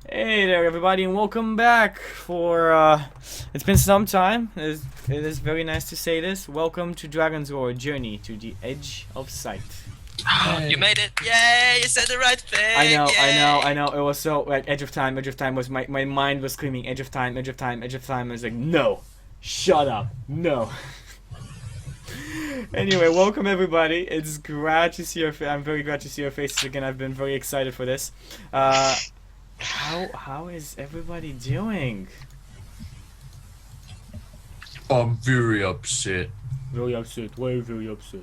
Hey there, everybody, and welcome back for, it's been some time. It is very nice to say this. Welcome to Dragon's Roar Journey to the Edge of Sight. You made it! Yay! You said the right thing! I know. It was so, like, Edge of Time was, my mind was screaming, Edge of Time, Edge of Time, Edge of Time. I was like, no! Shut up! No! Anyway, welcome everybody. It's glad to see I'm very glad to see your faces again. I've been very excited for this. How is everybody doing? I'm very upset. Very upset. Why are you very upset?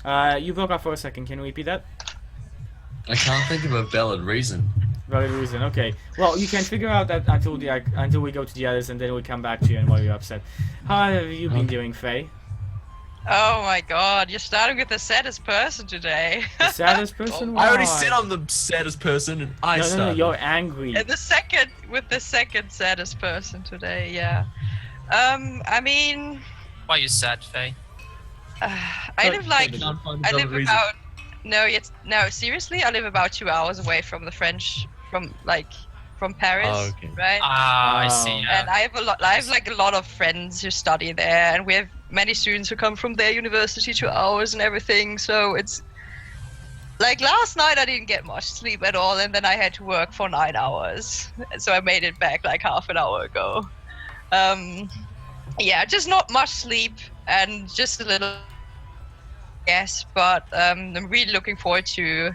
Uh, You broke off for a second. Can you repeat that? I can't think of a valid reason. Valid reason. Okay. Well, you can figure out that until we go to the others, and then we come back to you and why you're upset. How have you been doing, Faye? Oh my god, you're starting with the saddest person today. The saddest person? I already Why? said I'm the saddest person, and I No, started. you're angry. And the second saddest person today, yeah. I mean, Why you sad, Faye? I live like, Can't find a I valid live reason. about, no, seriously, I live about 2 hours away from the French, from Paris, Oh, okay. right? Ah, I Oh. see. And I have like a lot of friends who study there, and we have many students who come from their university to ours and everything. So it's like last night I didn't get much sleep at all, and then I had to work for 9 hours. So I made it back like half an hour ago. Yeah, just not much sleep and just a little. Yes, but I'm really looking forward to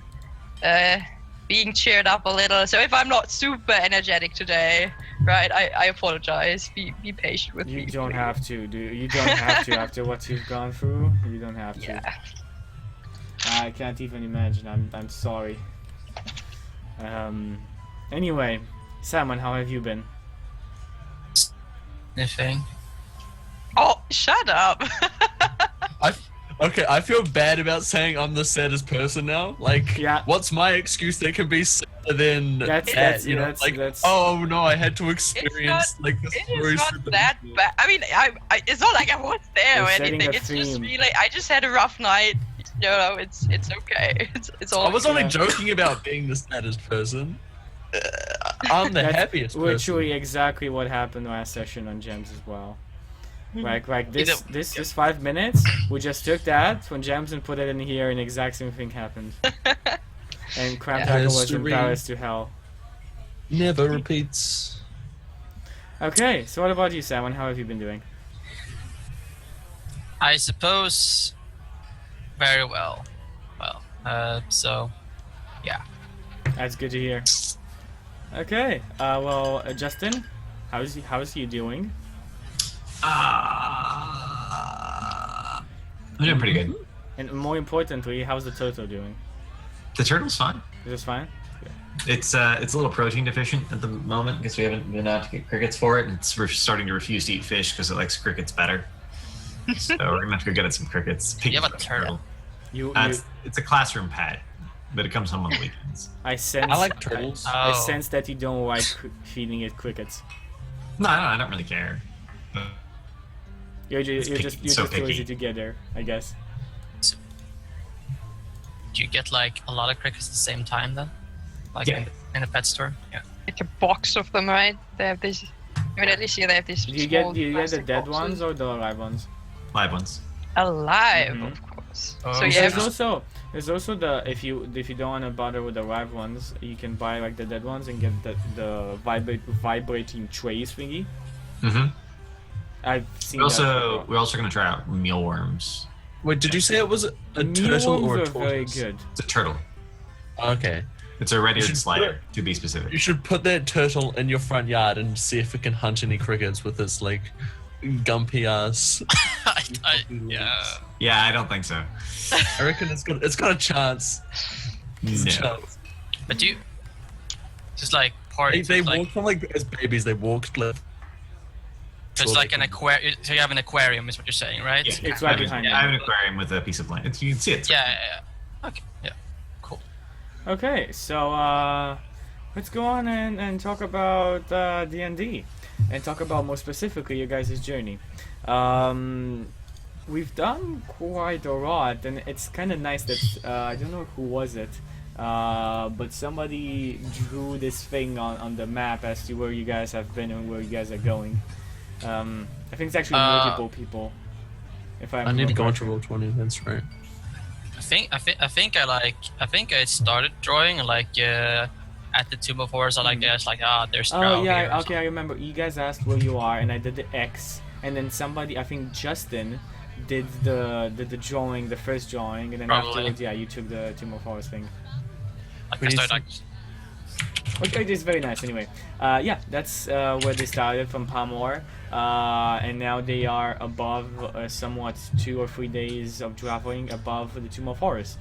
being cheered up a little. So if I'm not super energetic today, right, I apologize. Be patient with me. You don't please. have to, You don't have to after what you've gone through. You don't have to. Yeah. I can't even imagine. I'm sorry. Anyway, Simon, how have you been? Sniffing. Oh, shut up. Okay, I feel bad about saying I'm the saddest person now. Like, Yeah. what's my excuse that can be sadder than That's- that? that's- You know, that's- like, that's- oh no, I had to experience like the It stories. is not through the- that bad. I mean, it's not like I was there You're or setting anything. a It's just theme. really, I just had a rough night. You know, it's okay. It's all. I was only Yeah. joking about being the saddest person. I'm the That's happiest person. literally exactly what happened last session on Gems as well. Like this 5 minutes, we just took that from Gems and put it in here, and the exact same thing happened. And Crabtackle was History. embarrassed to hell. Never repeats. Okay, so what about you, Simon? How have you been doing? I suppose very well. So yeah. That's good to hear. Okay, Justin, how's you doing? I'm doing pretty good. And more importantly, how's the turtle doing? The turtle's fine. Is this fine? It's a little protein deficient at the moment because we haven't been out to get crickets for it, and we're starting to refuse to eat fish because it likes crickets better. So we're gonna have to go get it some crickets. You have a turtle. It's a classroom pet, but it comes home on the weekends. I sense. I like turtles. I Oh. sense that you don't like feeding it crickets. No, I don't really care. You're It's picky. just So too lazy picky. to get there, I guess. Do you get like a lot of crickets at the same time then? Like Yeah. in a pet store? Yeah. Like a box of them, right? They have this. I mean, at least here they have these. Do you get small do you get the plastic dead boxes. ones or the alive ones? Live ones. Alive, Mhm. of course. Oh. So yeah, There's also the if you don't want to bother with the live ones, you can buy like the dead ones and get the vibrating trays thingy. Mm-hmm. I've seen We're also gonna try out mealworms. Wait, did you say it was a turtle or a are tortoise? very good. It's a turtle. Okay. It's a red-eared should slider, to be specific. You should put that turtle in your front yard and see if it can hunt any crickets with its like gumpy ass. Yeah. Yeah, I don't think so. I reckon it's got a chance. There's a No. chance. But do you just like They, parties they like walk from like as babies. They walk like. there's like an aquarium. So you have an aquarium, is what you're saying, right? Yeah, It's I right have an- behind I have you. an aquarium with a piece of land. You can see it. Yeah. Okay. Yeah. Cool. Okay, so let's go on and talk about D&D, and talk about more specifically your guys' journey. we've done quite a lot, and it's kind of nice that I don't know who was it, but somebody drew this thing on the map as to where you guys have been and where you guys are going. I think it's actually multiple people. If I need to go into Roll20. That's right. I think I started drawing like at the Tomb of Horrors. I guess like there's. Oh yeah, okay, I remember. You guys asked where you are, and I did the X, and then somebody, I think Justin, did the drawing, the first drawing, and then afterwards, yeah, you took the Tomb of Horrors thing. Like I started, Okay, it is very nice. Anyway, yeah, that's where they started from Palmore, and now they are above somewhat 2 or 3 days of traveling above the Tomb of Horrors.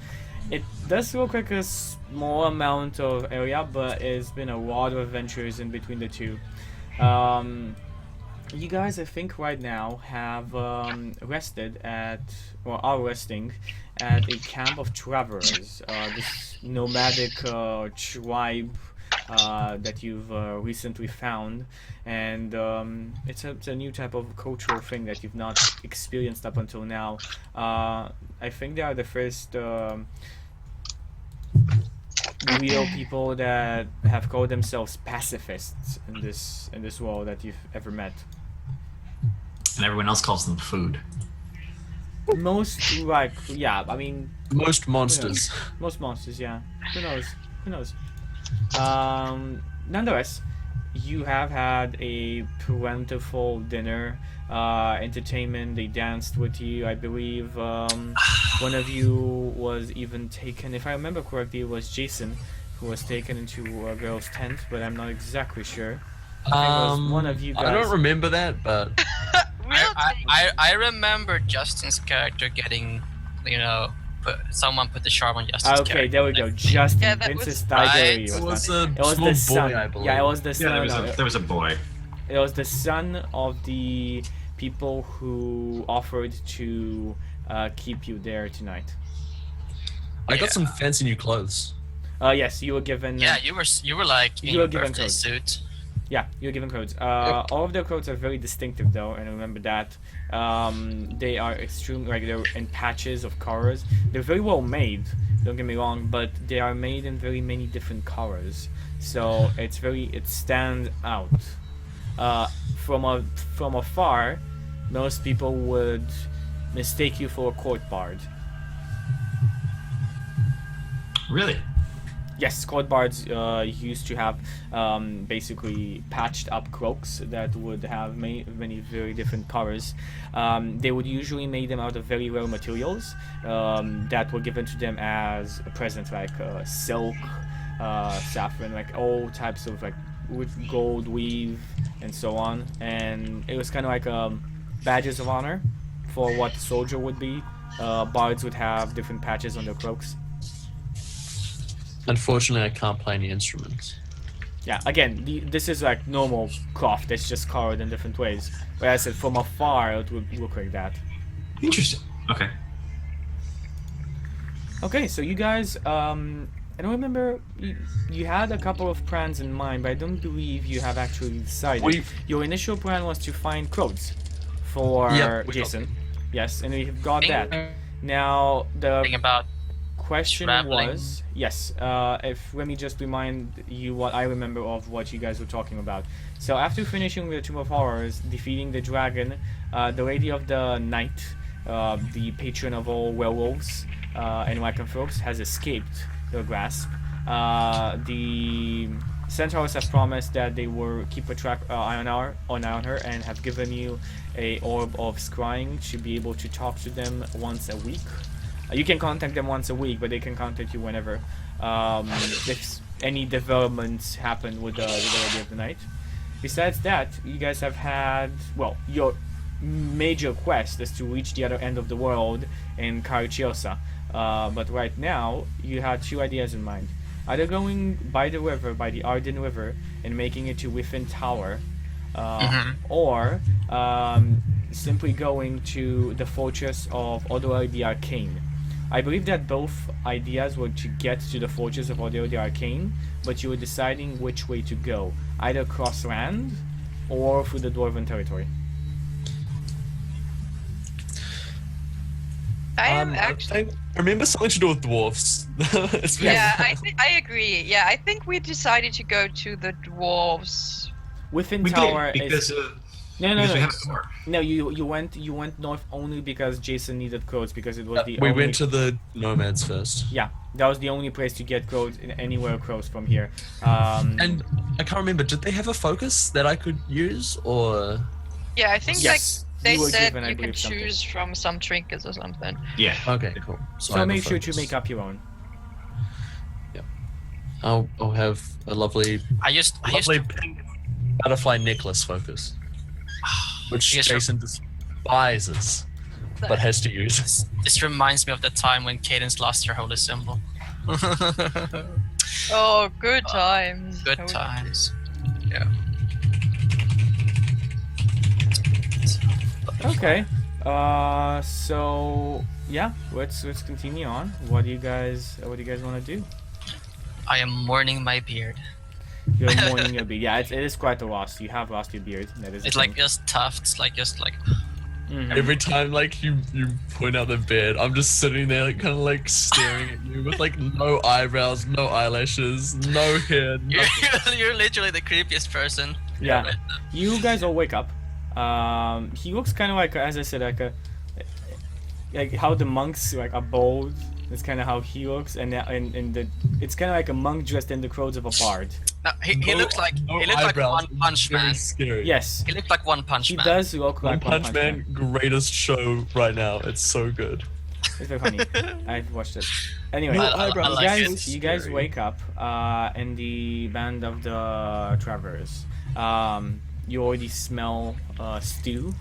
It does look like a small amount of area, but it's been a lot of adventures in between the two. You guys, I think right now have rested at, or are resting at a camp of travelers. This nomadic tribe that you've recently found, and it's a new type of cultural thing that you've not experienced up until now. I think they are the first real people that have called themselves pacifists in this world that you've ever met. And everyone else calls them food. Most, like, yeah, I mean... Most monsters. Most monsters, yeah. Who knows? Who knows? Nonetheless, you have had a plentiful dinner, entertainment. They danced with you, I believe. One of you was even taken, if I remember correctly, it was Jason, who was taken into a girl's tent, but I'm not exactly sure. I think it was one of you guys. I don't remember that, but... I remember Justin's character getting, someone put the charm on Justin's character. Okay, there we go. Justin, Yeah, that Princess was- Tiger. It was a It was small the boy, son. I believe. Yeah, it was the son. Yeah, there was a boy. It was the son of the people who offered to keep you there tonight. I got Yeah. some fancy new clothes. Yes, you were given. Yeah, you were like in You were your given birthday codes. suit. Yeah, you're given codes. All of their codes are very distinctive, though, and remember that. They are extreme, like they're in patches of colors. They're very well made. Don't get me wrong, but they are made in very many different colors. So it stands out. From afar, most people would mistake you for a court bard. Really? Yes, court bards used to have basically patched up cloaks that would have many very different colors. They would usually make them out of very rare materials that were given to them as a present, like silk, saffron, like all types of like with gold weave and so on. And it was kind of like badges of honor for what the soldier would be. Bards would have different patches on their cloaks. Unfortunately, I can't play any instruments. Yeah, again, this is like normal cloth that's just colored in different ways. But as I said, from afar, it would look like that. Interesting. Okay. Okay, so you guys, I don't remember, you had a couple of plans in mind, but I don't believe you have actually decided. Your initial plan was to find clothes for Yep, we got Jason. Yes, and we've got that. Now, the Thing about question traveling. was, yes, let me just remind you what I remember of what you guys were talking about. So after finishing the Tomb of Horrors, defeating the dragon, the Lady of the Night, the patron of all werewolves and lycanthropes, has escaped their grasp. The centaurs have promised that they will keep a track eye on her and have given you a orb of scrying to be able to talk to them once a week. You can contact them once a week, but they can contact you whenever. If any developments happen with the Lady of the Night. Besides that, you guys have had, well, your major quest is to reach the other end of the world in Cariciosa. But right now, you had two ideas in mind. Either going by the river, by the Arden River, and making it to Within Tower, or simply going to the fortress of Odoel the Arcane. I believe that both ideas were to get to the fortress of Odoel the Arcane, but you were deciding which way to go, either cross land or through the Dwarven territory. I am actually. I remember something to do with dwarfs. It's been- Yeah, I agree. Yeah, I think we decided to go to the dwarves. Within We tower did because is no because we no have a door. no. You went north only because Jason needed codes because it was the we only, went to the nomads first. yeah, that was the only place to get codes in anywhere close from here. And I can't remember, did they have a focus that I could use, or... Yeah, I think yes, they you were said given, I you can believe, something. choose from some trinkets or something. Yeah. Okay, cool. I So have a make sure to focus. make up your own. I'll have a lovely I used pink butterfly necklace focus. Which Yes, sir. Jason despises, but has to use. This reminds me of the time when Cadence lost her holy symbol. Oh, good times. Good times. Yeah. Okay. So yeah, let's continue on. What do you guys want to do? I am mourning my beard. You're mourning your beard. Yeah, it is quite a loss. You have lost your beard. That is. It's like just tufts, like just like. Mhm. Every time like you point out the beard, I'm just sitting there like kind of like staring at you with like no eyebrows, no eyelashes, no hair, You're, nothing. you're literally the creepiest person. Yeah. Right. You guys all wake up. He looks kind of like, as I said, like how the monks like are bold. That's kind of how he looks, and it's kind of like a monk dressed in the clothes of a bard. No, he No- looks like no he looks like eyebrows. One Punch Very Man. scary. Yes, He looked like One Punch he Man. does look One like Punch Man, greatest show right now. It's so good. It's very funny. I've watched it. Anyway, No I eyebrows. like you guys Scary. wake up in the band of the travelers. You already smell stew,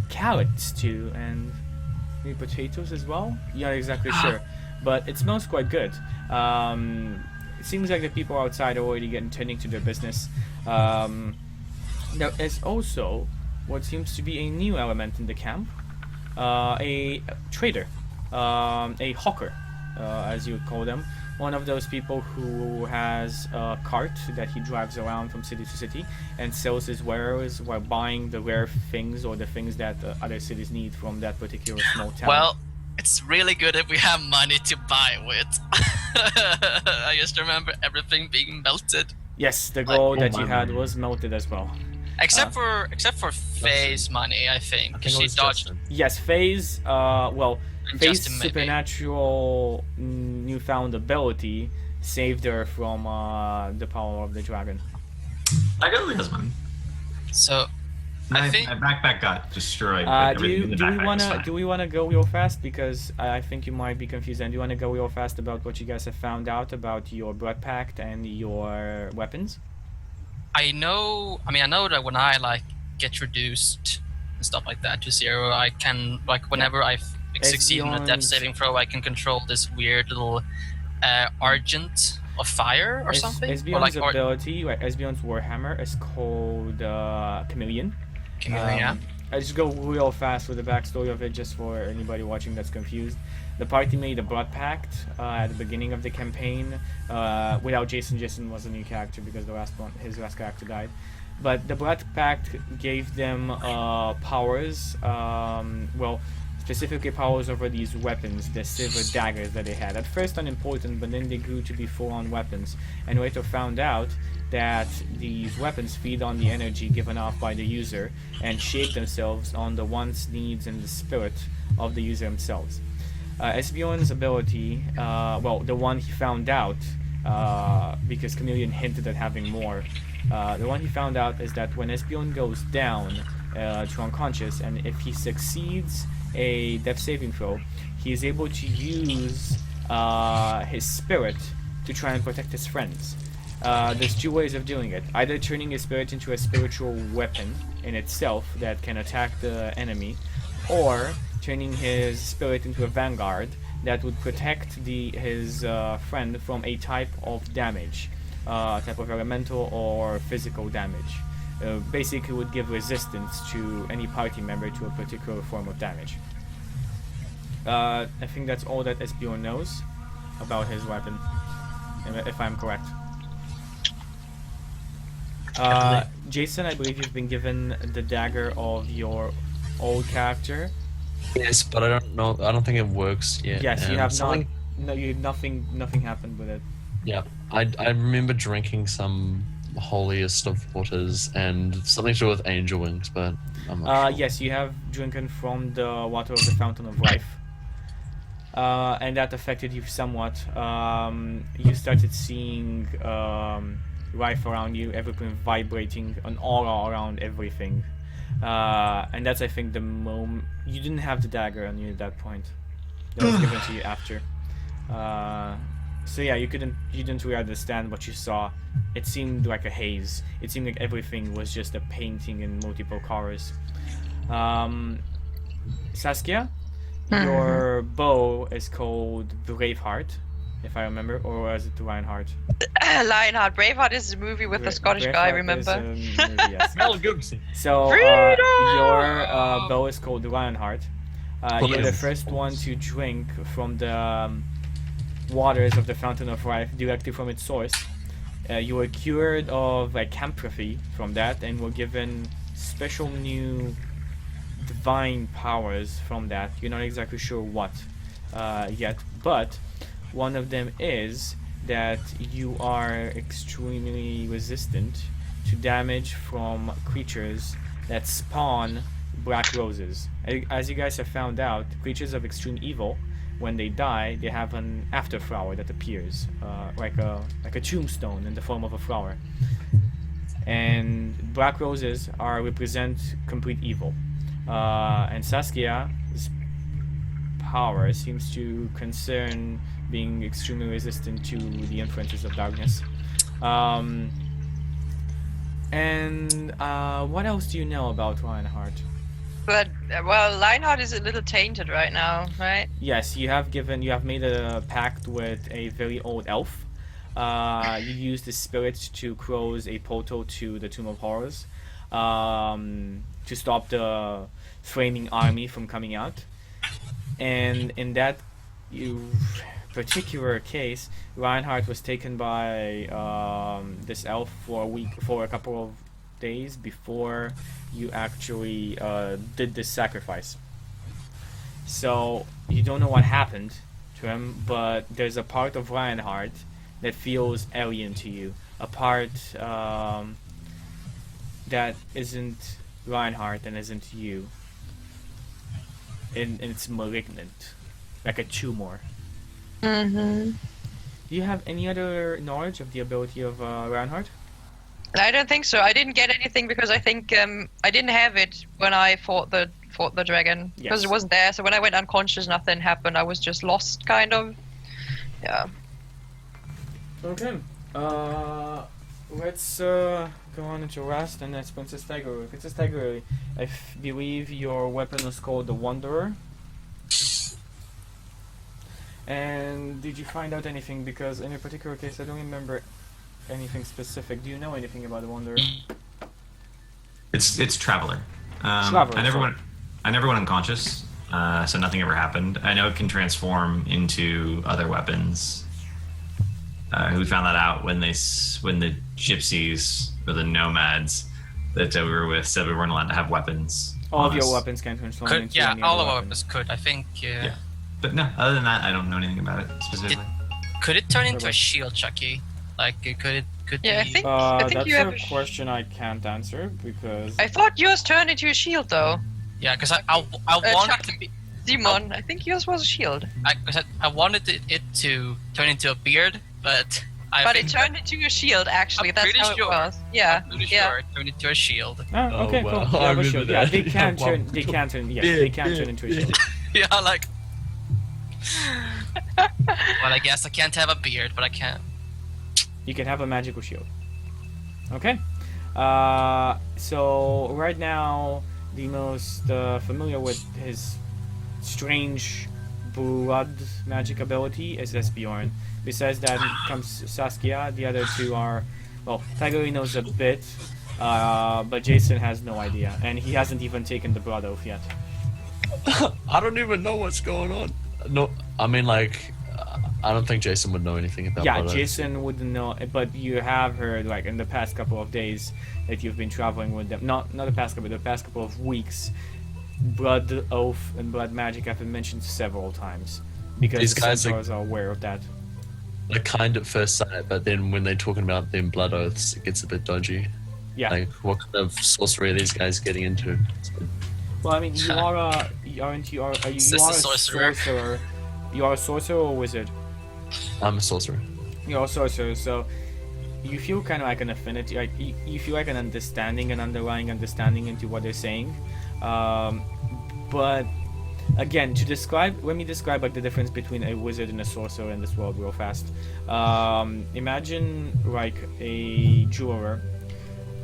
carrot stew, and maybe potatoes as well. You're not exactly sure, but it smells quite good. It seems like the people outside are already tending to their business. There is also what seems to be a new element in the camp. A trader, a hawker, as you would call them. One of those people who has a cart that he drives around from city to city and sells his wares while buying the rare things or the things that other cities need from that particular small town. Well, it's really good if we have money to buy with. I just remember everything being melted, yes, the gold oh that my you had God. was melted as well. except for Faye's money, I think, I because think it she was dodged. Justin. Yes, Faye's, Faye's Justin, maybe. supernatural newfound ability saved her from the power of the dragon. I got Leah's money. So My, I think my backpack got destroyed. but Do everything in the backpack was fine. we wanna go real fast, because I think you might be confused, and do you wanna go real fast about what you guys have found out about your blood pact and your weapons? I know that when I like get reduced and stuff like that to zero, I can like whenever I succeed in a death beyond- saving throw, I can control this weird little argent of fire or something. Or Esbjorn's like ability, like Esbjorn's warhammer, is called Chameleon. yeah. I just go real fast with the backstory of it, just for anybody watching that's confused. The party made a blood pact at the beginning of the campaign. Without Jason, Jason was a new character because his last character died. But the blood pact gave them powers. Specifically powers over these weapons, the silver daggers that they had. At first unimportant, but then they grew to be full-on weapons. And later found out that these weapons feed on the energy given off by the user and shape themselves on the wants, needs, and the spirit of the user themselves. Esbjorn's ability, the one he found out, because Chameleon hinted at having more, the one he found out is that when Esbjorn goes down to unconscious, and if he succeeds a death saving throw, he is able to use his spirit to try and protect his friends. There's two ways of doing it. Either turning his spirit into a spiritual weapon in itself that can attack the enemy, or turning his spirit into a vanguard that would protect his friend from a type of damage, type of elemental or physical damage. Basically would give resistance to any party member to a particular form of damage. I think that's all that Esbjorn knows about his weapon, if I'm correct. Jason, I believe you've been given the dagger of your old character, Yes, but I don't know. I don't think it works yet. Yes, you and have something, not. No, you nothing happened with it. Yeah, I remember drinking some holiest of waters and something to do with angel wings, but I'm not sure. Yes, you have drinking from the water of the fountain of life. And that affected you somewhat. You started seeing life around you, everything vibrating, an aura around everything. And that's, I think, the moment you didn't have the dagger on you at that point. That was given to you after. So yeah, you didn't really understand what you saw. It seemed like a haze. It seemed like everything was just a painting in multiple colors. Saskia, your bow is called Braveheart, if I remember, or was it Lionheart? Lionheart. Braveheart is a movie with the Scottish guy, Braveheart is remember? a movie, yes. Mel Gibson. So Freedom! your bow is called the Lionheart. You're the Yes. first one to drink from the waters of the Fountain of Life directly from its source. You were cured of lycanthropy from that, and were given special new divine powers from that. You're not exactly sure what yet, but one of them is that you are extremely resistant to damage from creatures that spawn black roses. As you guys have found out, creatures of extreme evil, when they die, they have an afterflower that appears, like a tombstone in the form of a flower. And black roses represent complete evil. And Saskia's power seems to concern being extremely resistant to the influences of darkness. And what else do you know about Lionheart? But well, Lionheart is a little tainted right now, right? Yes, you have made a pact with a very old elf. You used the spirit to close a portal to the Tomb of Horrors, to stop the flaming army from coming out. And in that particular case, Lionheart was taken by this elf for a couple of days before you actually did this sacrifice. So you don't know what happened to him, but there's a part of Lionheart that feels alien to you, a part that isn't Lionheart and isn't you, and it's malignant, like a tumor. Mm-hmm. Do you have any other knowledge of the ability of Lionheart? I don't think so. I didn't get anything because I think I didn't have it when I fought the dragon, because Yes. it wasn't there. So when I went unconscious, nothing happened. I was just lost, kind of. Yeah. Okay. Let's go on into rest, and that's Princess Tiger. Princess Tiger, I believe your weapon is called the Wanderer. And did you find out anything? Because in a particular case, I don't remember anything specific. Do you know anything about the Wanderer? It's Traveler. Traveler, I never sorry. went. I never went unconscious, so nothing ever happened. I know it can transform into other weapons. We found that out when the gypsies or the nomads that we were with said we weren't allowed to have weapons. All of on your us. weapons can transform Could, into yeah, any all other of our weapon. weapons could. I think. Yeah. But no, other than that, I don't know anything about it specifically. Could it turn into Okay. a shield, Chucky? Like, could it? Could Yeah, I the- think- I think That's you have a a question I can't answer because I thought yours turned into a shield, though. Yeah, because I wanted Chucky. to be. Simon, I think yours was a shield. I wanted it to turn into a beard, but I But think it turned into a shield, actually. I'm That's pretty how sure. it was. Yeah. I'm pretty yeah. sure it turned into a shield. Oh, okay, wow. cool. I Yeah, remember sure. Yeah, that. they can Yeah, turn. wow. They can turn. Yes, Yeah, they can yeah, turn into a yeah. shield. Yeah, like. Well, I guess I can't have a beard, but I can. You can have a magical shield. Okay. So right now, the most familiar with his strange blood magic ability is Esbjorn. Besides that comes Saskia. The other two are, well, Tigery knows a bit, but Jason has no idea, and he hasn't even taken the blood oath yet. I don't even know what's going on. No, I mean like, I don't think Jason would know anything about. Yeah, Blood Oath. Jason wouldn't know, but you have heard like in the past couple of days that you've been traveling with them. Not the past couple of weeks. Blood Oath and Blood Magic have been mentioned several times because These the guys centaurs are aware of that. They're kind at first sight, but then when they're talking about them blood oaths, it gets a bit dodgy. Yeah. Like, what kind of sorcery are these guys getting into? Well, I mean, you are a, aren't you? Are you Is are this a a sorcerer? sorcerer? You are a sorcerer or a wizard? I'm a sorcerer. You're a sorcerer, so you feel kind of like an affinity. Like you feel like an understanding, an underlying understanding into what they're saying. But again, let me describe like the difference between a wizard and a sorcerer in this world real fast. Imagine like a jeweler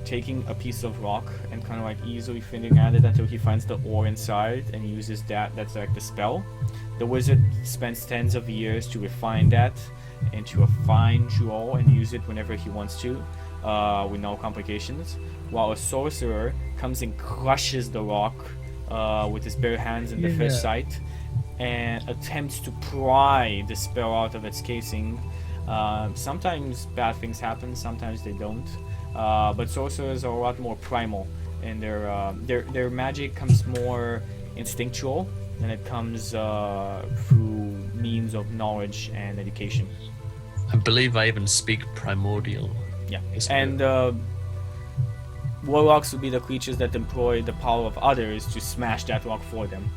taking a piece of rock and kind of like easily fingering at it until he finds the ore inside and uses that. That's like the spell. The wizard spends tens of years to refine that into a fine jewel and use it whenever he wants to, with no complications. While a sorcerer comes and crushes the rock with his bare hands in the first sight and attempts to pry the spell out of its casing. Sometimes bad things happen, sometimes they don't. But sorcerers are a lot more primal, and their magic comes more instinctual, and it comes through means of knowledge and education. I believe I even speak primordial. Yeah, Yes, and warlocks would be the creatures that employ the power of others to smash that rock for them.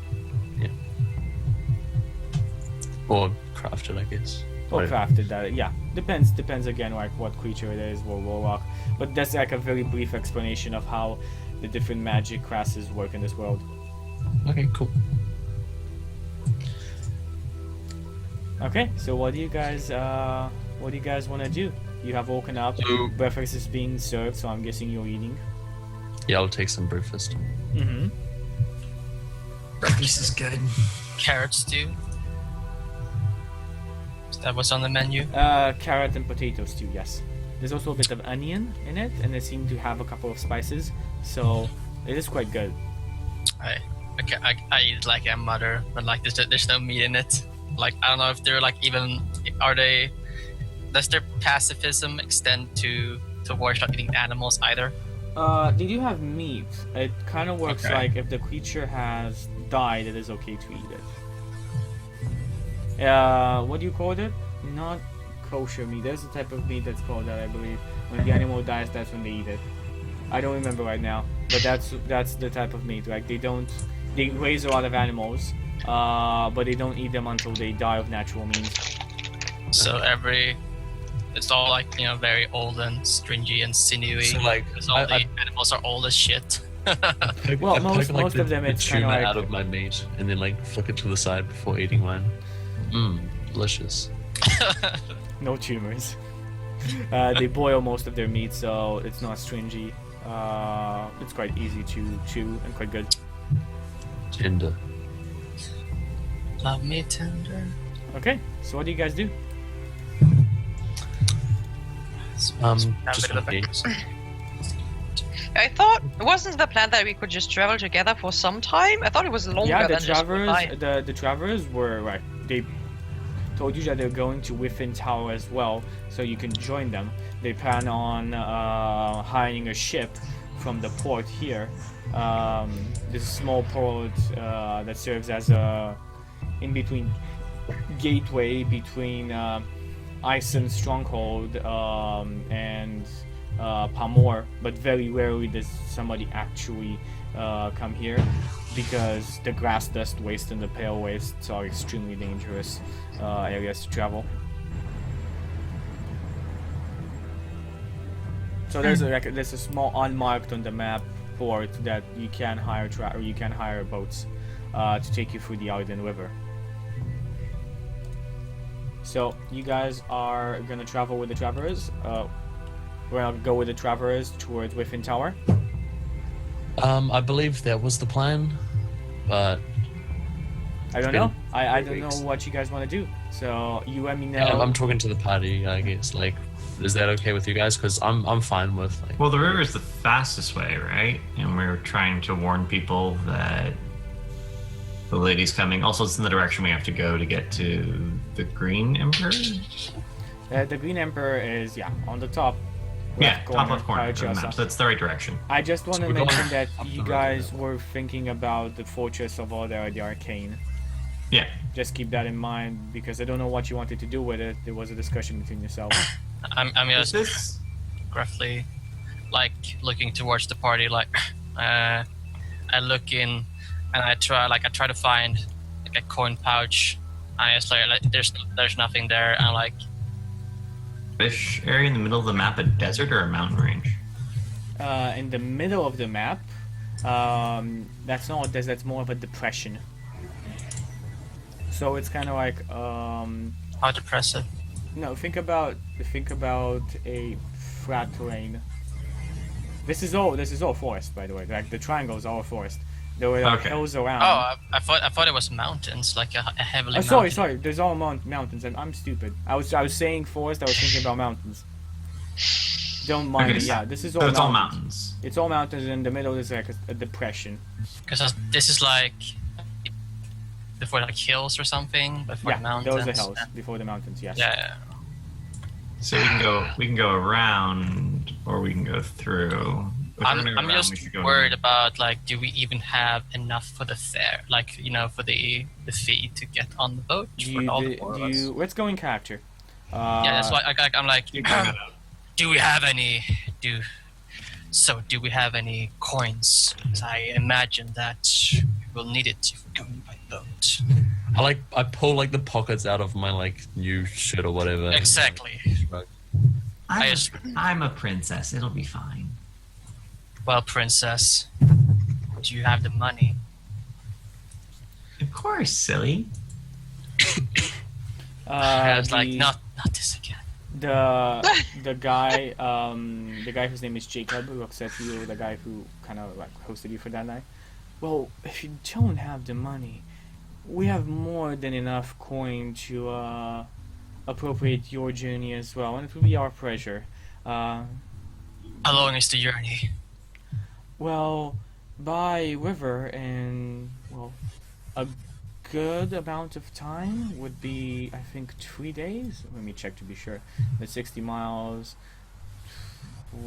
Or crafted, I guess. Or Whatever. crafted that, yeah. Depends again like what creature it is or warlock. But that's like a very brief explanation of how the different magic classes work in this world. Okay, cool. Okay, so what do you guys want to do? You have woken up, So- breakfast is being served, so I'm guessing you're eating. Yeah, I'll take some breakfast. Mm-hmm. Breakfast is good. Carrot stew. Is that what's on the menu? Carrot and potato stew, yes. There's also a bit of onion in it, and they seem to have a couple of spices, so it is quite good. I eat like a mother, but like there's no meat in it. Like I don't know if they're like even does their pacifism extend towards not eating animals either? They do have meat. It kind of works Okay. like if the creature has died, it is okay to eat it. What do you call it? Not kosher meat. There's a type of meat that's called that, I believe. When the animal dies, that's when they eat it. I don't remember right now, but that's the type of meat. Like they raise a lot of animals, but they don't eat them until they die of natural means. So it's all like very old and stringy and sinewy. So, like, because all the animals are old as shit. Well, I most poke, of them, the it's kinda tuna like- out of my meat and then like flick it to the side before eating mine. Delicious. No tumors. They boil most of their meat, so it's not stringy. It's quite easy to chew and quite good. Tender. Love me tender. Okay, so what do you guys do? Have a Just bit of want to breakfast. I thought wasn't the plan that we could just travel together for some time? I thought it was longer Yeah, the than just goodbye. travelers, the travelers were like they told you that they're going to Within Tower as well, so you can join them. They plan on hiring a ship from the port here. This small port that serves as a in-between gateway between Ison Stronghold and Pamor, but very rarely does somebody actually come here because the grass dust waste and the pale wastes are extremely dangerous areas to travel. So there's a small unmarked on the map port that you can hire boats to take you through the Arden River. So you guys are gonna travel with the travelers. We're gonna go with the travelers towards Within Tower. I believe that was the plan, but I don't been know. I 3 don't weeks. know what you guys want to do. So you let me know. I'm talking to the party. I guess like, is that okay with you guys? Because I'm fine with like. Well, the river is the fastest way, right? And we're trying to warn people that the lady's coming. Also, it's in the direction we have to go to get to the Green Emperor. The Green Emperor is on the top, Yeah, top left corner Power of the map. Chelsea. So that's the right direction. I just want to We're going mention that up you the road guys now. were thinking about the Fortress of Order, the Arcane. Yeah. Just keep that in mind, because I don't know what you wanted to do with it. There was a discussion between yourselves. I'm Is just this? gruffly, like looking towards the party. Like, I look in, and I try to find like a coin pouch. I just like there's nothing there. I'm like, Fish area in the middle of the map a desert or a mountain range? In the middle of the map, that's not a desert, that's more of a depression. So it's kind of like, how depressive. no, think about a flat terrain. This is all forest, by the way. Like the triangle is all forest. There were like Okay. hills around. Oh, I thought it was mountains, like a heavily. Oh, sorry, mountain- sorry. There's all mountains, and I'm stupid. I was saying forest. I was thinking about mountains. Don't mind me. so- Yeah, this is all So it's all mountains. mountains. It's all mountains, and in the middle is like a depression. Because this is like before like hills or something, before Yeah, the mountains. those are hills before the mountains. Yes. Yeah. So we can go around or we can go through. If we're I'm gonna go around, we just should go worried around. about like, do we even have enough for the fare? Like, for the fee to get on the boat for all the four of us. Let's go in character. Yeah, that's why I'm like, You can go up. do we have any? Do we have any coins? 'Cause I imagine that we'll need it if we're going by boat. I pull like the pockets out of my like new shirt or whatever. Exactly. I'm, just- I'm a princess. It'll be fine. Well, princess, do you have the money? Of course, silly. I was like, the- not this again. the guy whose name is Jacob, who looks at you, the guy who kind of like hosted you for that night. Well, if you don't have the money, we have more than enough coin to appropriate your journey as well, and it will be our pleasure. How long is the journey? Well, by river, and well, a good amount of time would be, I think, 3 days. Let me check to be sure. That's 60 miles,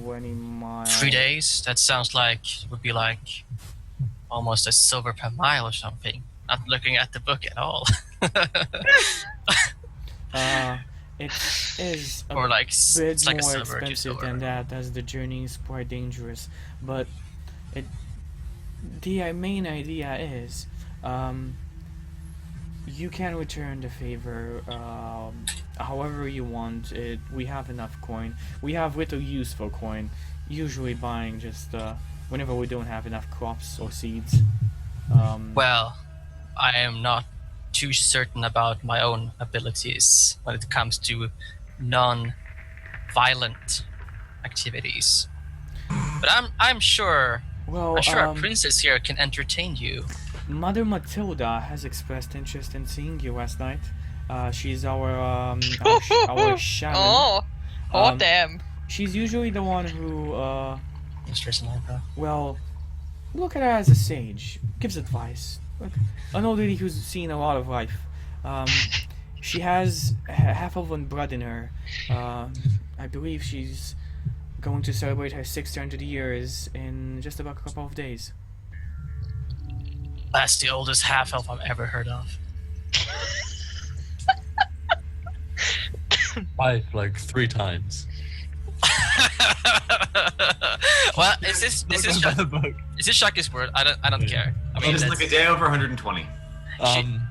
20 miles. 3 days? That sounds like would be like almost a silver per mile or something. Not looking at the book at all. It is a or like bit it's like a more silver to expensive silver. than that, as the journey is quite dangerous. But the main idea is, you can return the favor however you want. We have enough coin. We have little use for coin. Usually buying just whenever we don't have enough crops or seeds. Well, I am not too certain about my own abilities when it comes to non-violent activities. But I'm sure well, a princess here can entertain you. Mother Matilda has expressed interest in seeing you last night. She's our our shaman. Oh Um, damn. She's usually the one who, Mistress Nova. well, look at her as a sage, gives advice. Like, an old lady who's seen a lot of life. She has half elven blood in her. I believe she's going to celebrate her 600 years in just about a couple of days. That's the oldest half elf I've ever heard of. By like 3 times. Well, is this Shaki's word? I don't Yeah. care. I It mean, is that's- like a day over 120.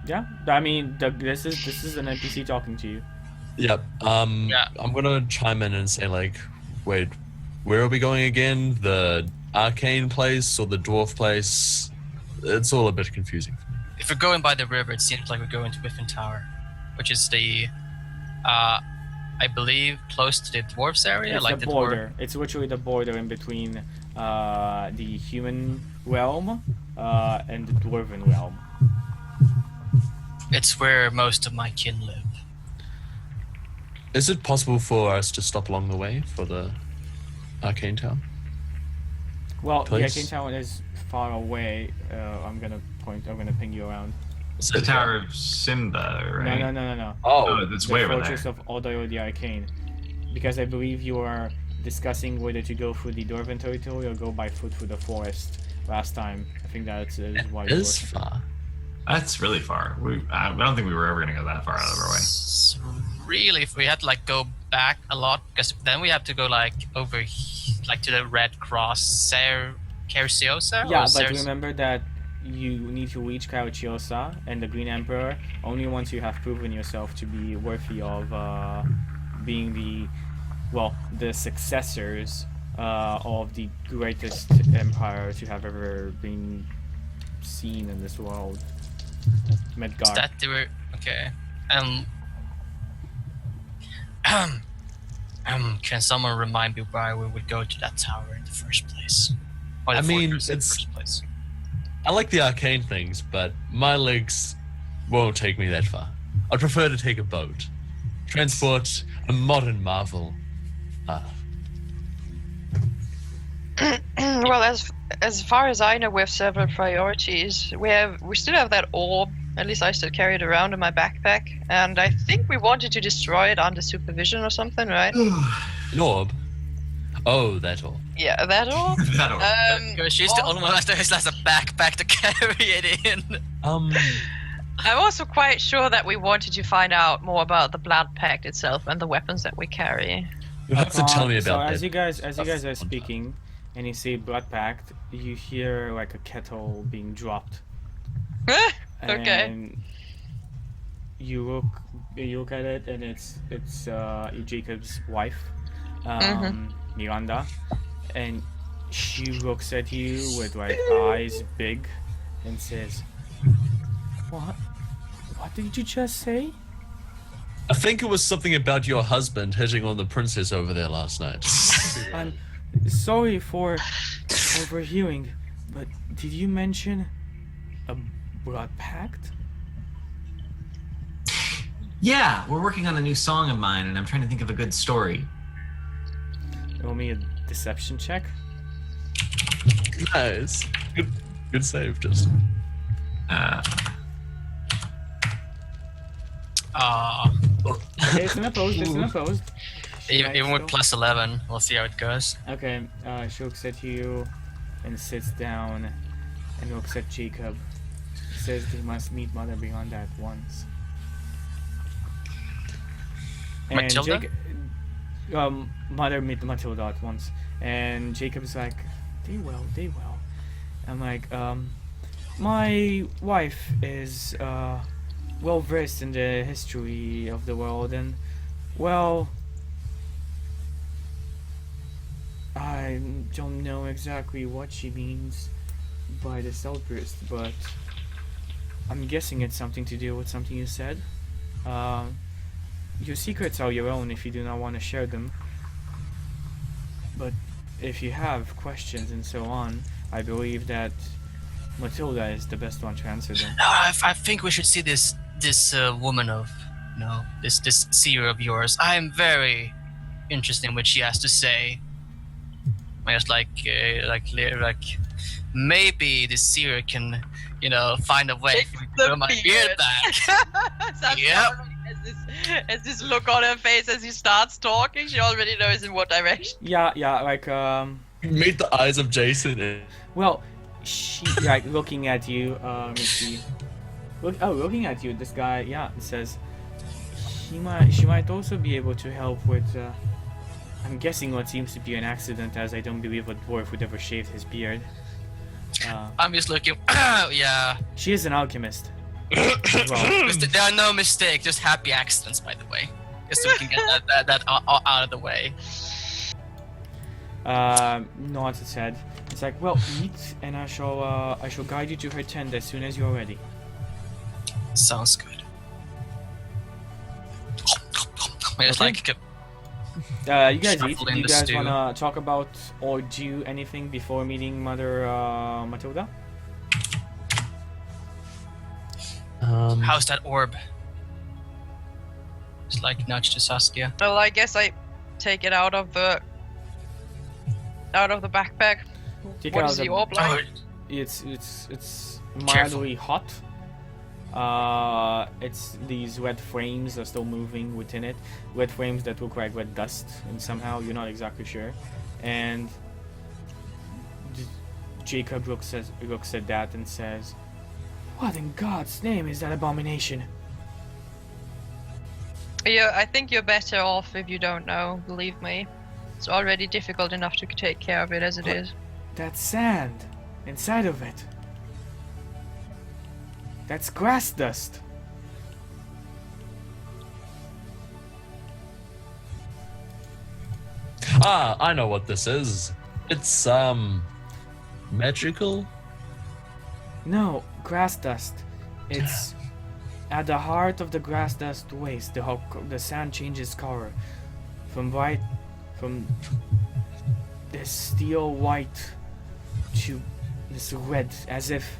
Yeah, I mean, this is an NPC talking to you. Yep. Yeah. I'm gonna chime in and say like, wait, where are we going again? The arcane place or the dwarf place? It's all a bit confusing. if we're going by the river, it seems like we're going to Whiffin Tower, which is the, I believe, close to the dwarves area, It's like the the border. It's literally the border in between the human realm and the dwarven realm. It's where most of my kin live. Is it possible for us to stop along the way for the arcane town? Well, Place? the Arcane Town is far away. I'm gonna ping you around. Is The it- Tower of Simba, right? No. Oh, Oh, that's The way over Fortress there. of Odayo the Arcane. Because I believe you are discussing whether to go through the Dwarven territory or go by foot through the forest last time. I think that is why we It's were. far. That's really far. I don't think we were ever gonna go that far out of our way. Really, if we had to like go back a lot, because then we have to go like over, like to the Red Cross, Carciosa. Yeah, but remember that you need to reach Caraciosa and the Green Emperor only once you have proven yourself to be worthy of being the successors of the greatest empire to have ever been seen in this world. Medgar. That they were okay. Can someone remind me why we would go to that tower in the first place? Or the I mean, fortress in the it's- first place? I like the arcane things, but my legs won't take me that far. I'd prefer to take a boat. Transport a modern marvel. Well, as far as I know, we have several priorities. We still have that orb. At least I still carry it around in my backpack, and I think we wanted to destroy it under supervision or something, right? An orb? Oh, that orb. Yeah, that orb. That orb. Because she's the only one that has a backpack to carry it in. I'm also quite sure that we wanted to find out more about the Blood Pact itself and the weapons that we carry. You'll have to tell me So about as that. you guys are That's speaking, and you see Blood Pact, you hear like a kettle being dropped. Okay. And you look at it, and it's Jacob's wife, Miranda, and she looks at you with like eyes big, and says, "What? What did you just say?" I think it was something about your husband hitting on the princess over there last night. I'm sorry for overhearing, but did you mention a blood pact? Yeah, we're working on a new song of mine, and I'm trying to think of a good story. Roll me a deception check. Nice. Good save, just. Okay, it's an opposed. It's an opposed. Even with plus 11, we'll see how it goes. Okay, she looks at you and sits down and looks at Jacob. Says they must meet Mother Beyond at once. And Matilda? Mother meet Matilda at once. And Jacob's like, they will. I'm like, my wife is well versed in the history of the world, and well, I don't know exactly what she means by this outburst, but I'm guessing it's something to do with something you said. Your secrets are your own if you do not want to share them. But if you have questions and so on, I believe that Matilda is the best one to answer them. No, I think we should see this woman of, this seer of yours. I am very interested in what she has to say. I just like maybe the seer can, find a way to grow my beard back. Yep. As this look on her face as he starts talking, she already knows in what direction. Yeah, like Meet the eyes of Jason. well, she like looking at you. Let me see. Looking at you. This guy, says she might also be able to help with. I'm guessing what seems to be an accident, as I don't believe a dwarf would ever shave his beard. I'm just looking. Yeah. She is an alchemist. As well. There are no mistakes, just happy accidents, by the way. Just so we can get that out of the way. Nods his head. It's like, well, eat, and I shall guide you to her tent as soon as you're ready. Sounds good. I just Okay. like You guys eat. Shuffle Do in you the guys stew. wanna talk about or do anything before meeting Mother Matilda? how's that orb? Just like nudge to Saskia. Well, I guess I take it out of the backpack. Take What out is the- the orb like? It's mildly hot. It's these red frames are still moving within it. Red frames that look like red dust, and somehow you're not exactly sure. And Jacob looks at that and says, "What in God's name is that abomination?" Yeah, I think you're better off if you don't know, believe me. It's already difficult enough to take care of it as it But- is. That's sand inside of it. That's grass dust. Ah, I know what this is. It's magical. No, grass dust. It's at the heart of the grass dust waste. The sand changes color from this steel white to this red, as if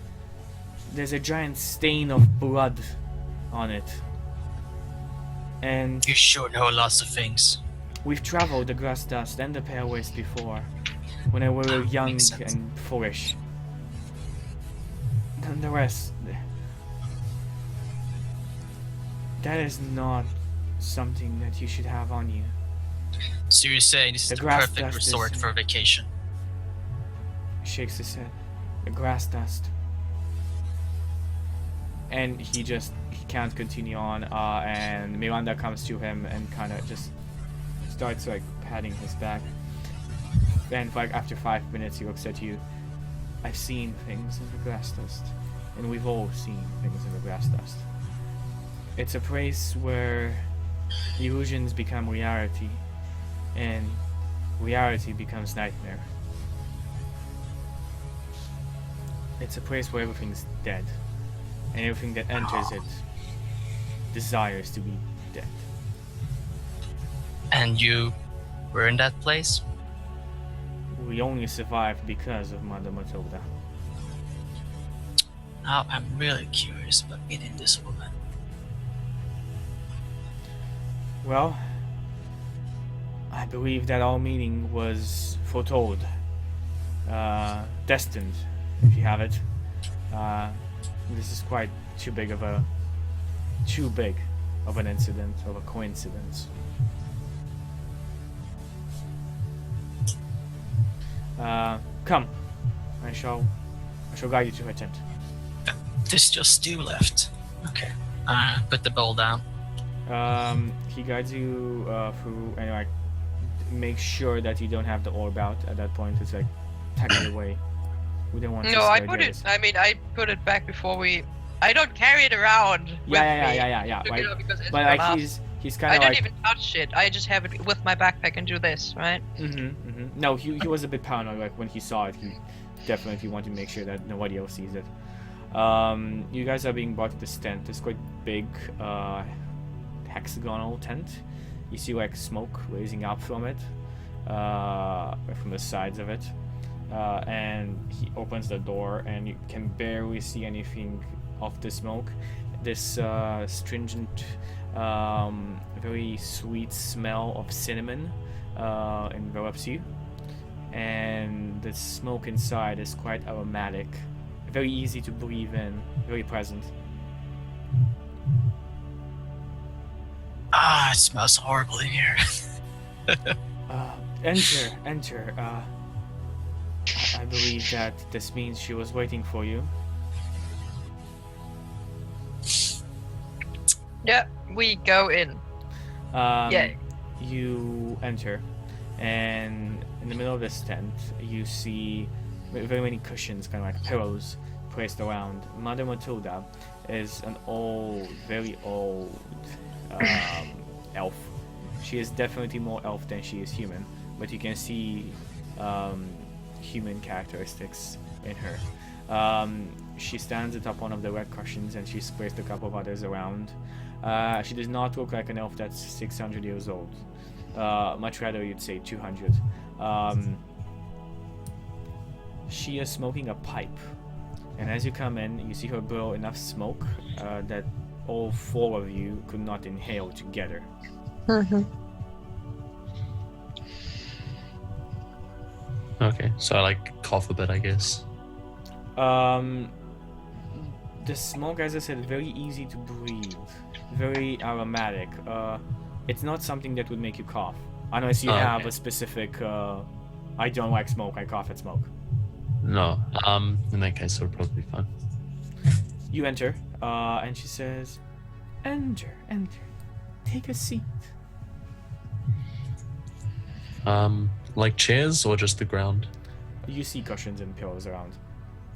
there's a giant stain of blood on it. And You sure know lots of things. we've traveled the grass dust and the pale waste before, when we were young Makes sense. and foolish. Nonetheless, that is not something that you should have on you. So you're saying this is The the grass perfect dust is- resort for a vacation? Shakes his head. The grass dust. And he can't continue on, and Miranda comes to him and kind of just starts like patting his back. And like after 5 minutes he looks at you. I've seen things in the grass dust. And we've all seen things in the grass dust. It's a place where illusions become reality, and reality becomes nightmare. It's a place where everything's dead, and everything that enters it desires to be dead. And you were in that place? We only survived because of Mother Matilda. Now I'm really curious about meeting this woman. Well, I believe that our meeting was foretold, destined, if you have it. This is quite too big of an incident, of a coincidence. Come, I shall guide you to her tent. There's just stew left. Okay. Put the bowl down. He guides you through and like make sure that you don't have the orb out at that point. It's like tuck it away. We don't want to No, I scare put the it. others. I mean, I put it back before we. I don't carry it around with me. Yeah. Look Right. it up because it's But my like last- he's kind I of don't like even touch it. I just have it with my backpack and do this, right? No, he was a bit paranoid. Like when he saw it, he definitely wanted to make sure that nobody else sees it. You guys are being brought to this tent. It's quite big, hexagonal tent. You see like smoke raising up from it, from the sides of it. And he opens the door, and you can barely see anything of the smoke. This stringent, very sweet smell of cinnamon envelops you, and the smoke inside is quite aromatic, very easy to breathe in, very pleasant. It smells horrible in here. Enter. I believe that this means she was waiting for you. Yeah, we go in. Yay. You enter, and in the middle of this tent, you see very many cushions, kind of like pillows, placed around. Mother Matilda is an old, very old elf. She is definitely more elf than she is human, but you can see human characteristics in her. She stands atop one of the red cushions, and she's placed a couple of others around. She does not look like an elf that's 600 years old. Much rather you'd say 200. She is smoking a pipe, and as you come in, you see her blow enough smoke that all four of you could not inhale together. Okay, so I like cough a bit, I guess. The smoke, as I said, very easy to breathe, very aromatic. It's not something that would make you cough, unless you have okay. a specific. I don't like smoke. I cough at smoke. No. In that case, it'll probably be fine. You enter, and she says, "Enter, enter. Take a seat." Like chairs or just the ground? You see cushions and pillows around.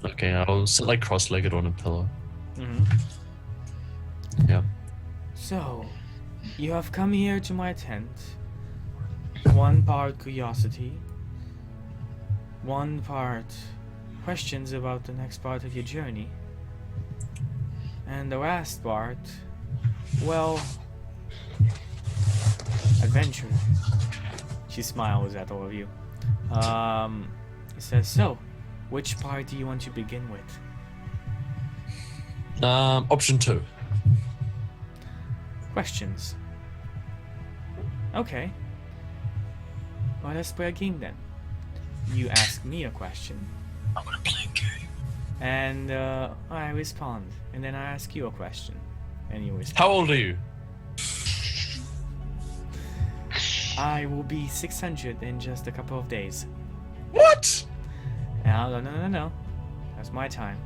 Okay, I'll sit like cross-legged on a pillow. Mm-hmm. Yeah. So, you have come here to my tent. One part curiosity, one part questions about the next part of your journey, and the last part, well, adventure. She smiles at all of you. Says, so, which part do you want to begin with? Option 2. Questions. Okay. Well, let's play a game then. You ask me a question, I want to play a game. and I respond, and then I ask you a question, and you respond. How old are you? I will be 600 in just a couple of days. What? No. That's my time.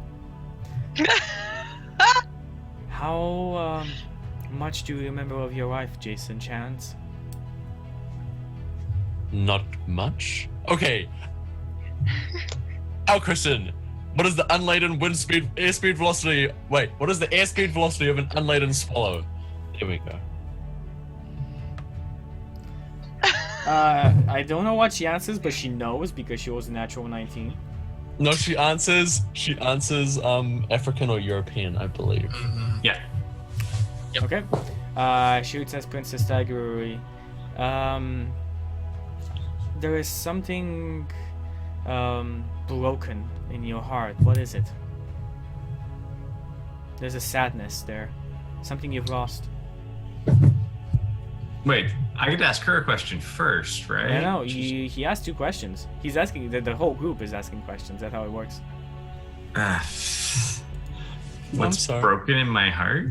How much do you remember of your life, Jason Chance? Not much. Okay. Alcristen, what is the unladen airspeed velocity? Wait, what is the airspeed velocity of an unladen swallow? There we go. I don't know what she answers, but she knows because she was a natural 19. No, she answers African or European, I believe. Mm-hmm. Yeah. Yep. Okay. Shoots as Princess Tigeruri. There is something broken in your heart. What is it? There's a sadness there. Something you've lost. Wait, I could ask her a question first, right? No, he asked 2 questions. He's asking, the whole group is asking questions. That's how it works. What's sorry. broken in my heart?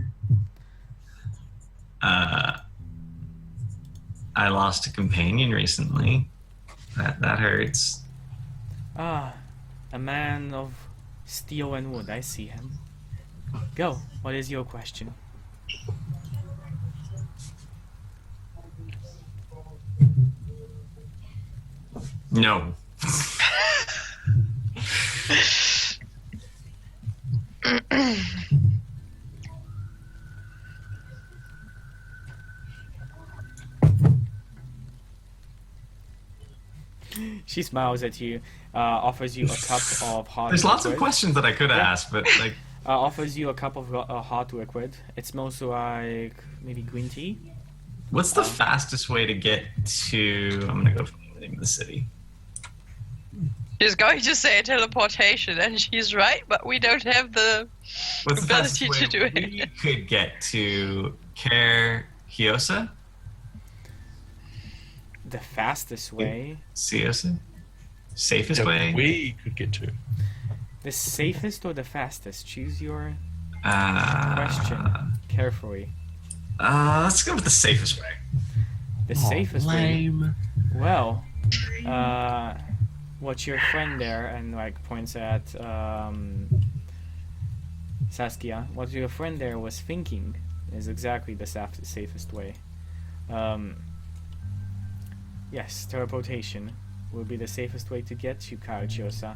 I lost a companion recently. That hurts. Ah, a man of steel and wood. I see him. Go. What is your question? No. She smiles at you, offers you a cup of hot There's lots of liquid. questions that I could Yeah. ask, but like, Offers you a cup of hot liquid. It smells like maybe green tea. what's the fastest way to get to? I'm gonna go for the name of the city. She's going to say teleportation, and she's right, but we don't have the What's the fastest ability way to do it. we could get to Care Hiosa? The fastest way, Ciosa? Safest That way? we could get to. the safest or the fastest? Choose your Uh, question carefully. Let's go with the safest way. The safest way. Lame. Well, what your friend there and like points at Saskia. What your friend there was thinking is exactly the safest way. Yes, teleportation will be the safest way to get to Kaohiosa.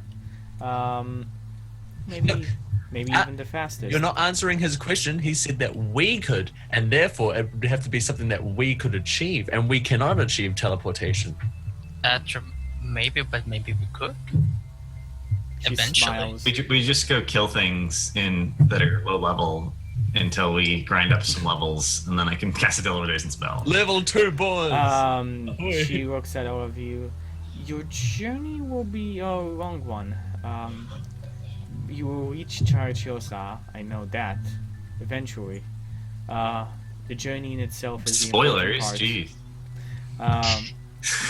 Maybe even the fastest. You're not answering his question. He said that we could, and therefore it would have to be something that we could achieve, and we cannot achieve teleportation. Maybe, but maybe we could. She eventually. smiles. We just go kill things that are low level until we grind up some levels, and then I can cast a teleportation spell. Level 2 boys. She looks at all of you. Your journey will be a long one. You will reach Kaohiosa, I know that, eventually. The journey in itself is the important Spoilers, part. geez.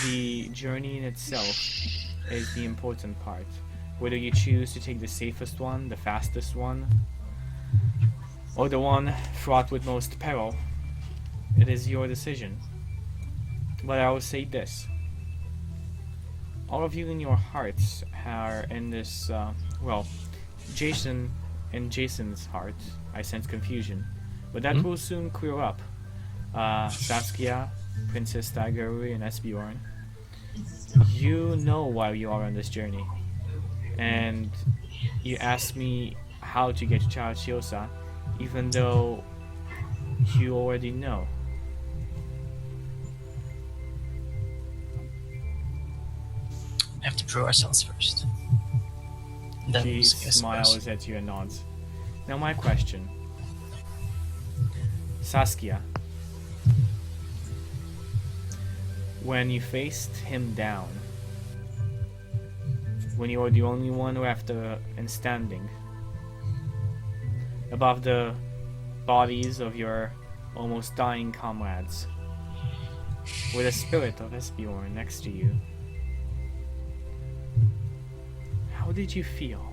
The journey in itself is the important part. Whether you choose to take the safest one, the fastest one, or the one fraught with most peril. It is your decision. But I will say this. All of you in your hearts are in this, well, Jason and Jason's heart, I sense confusion. But that will soon clear up. Saskia, Princess Tigerui, and Esbjorn, you know why you are on this journey. And you asked me how to get to Chiosa, even though you already know. We have to prove ourselves first. Then She we'll see, I smiles suppose. at you and nods. Now my question. Saskia, when you faced him down, when you were the only one left and standing, above the bodies of your almost dying comrades, with the spirit of Esbjorn next to you, how did you feel?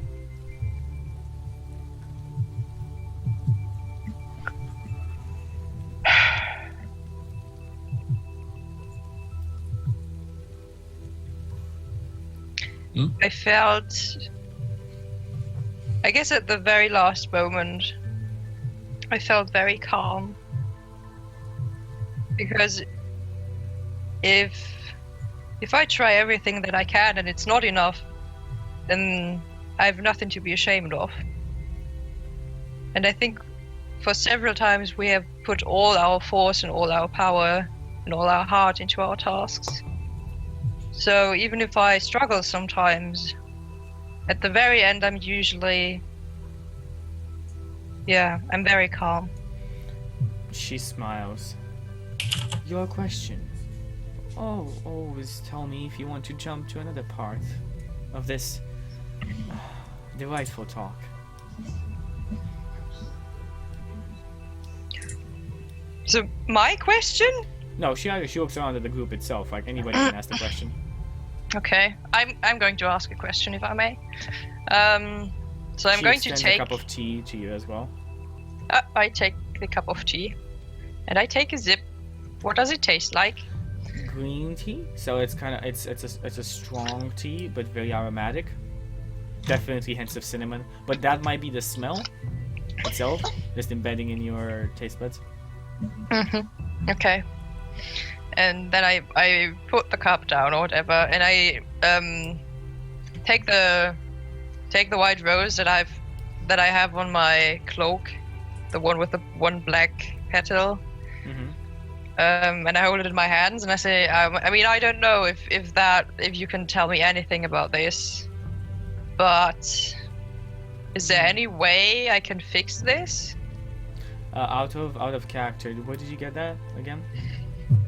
I felt, I guess at the very last moment, I felt very calm. Because if I try everything that I can and it's not enough, then I have nothing to be ashamed of. And I think for several times we have put all our force and all our power and all our heart into our tasks. So even if I struggle sometimes, at the very end I'm usually, I'm very calm. She smiles. Your question. Oh, always tell me if you want to jump to another part of this delightful talk. So my question? No, she looks around at the group itself, like anybody can ask the question. Okay, I'm going to ask a question if I may. So I'm She going to extends take. a cup of tea to you as well. I take the cup of tea, and I take a sip. What does it taste like? Green tea, so it's kind of it's a strong tea, but very aromatic. Definitely hints of cinnamon, but that might be the smell itself, just embedding in your taste buds. Okay. And then I put the cup down or whatever, and I take the white rose that I have on my cloak, the one with the one black petal. And I hold it in my hands and I say, I mean, I don't know if you can tell me anything about this, but is there any way I can fix this? Out of character, where did you get that again?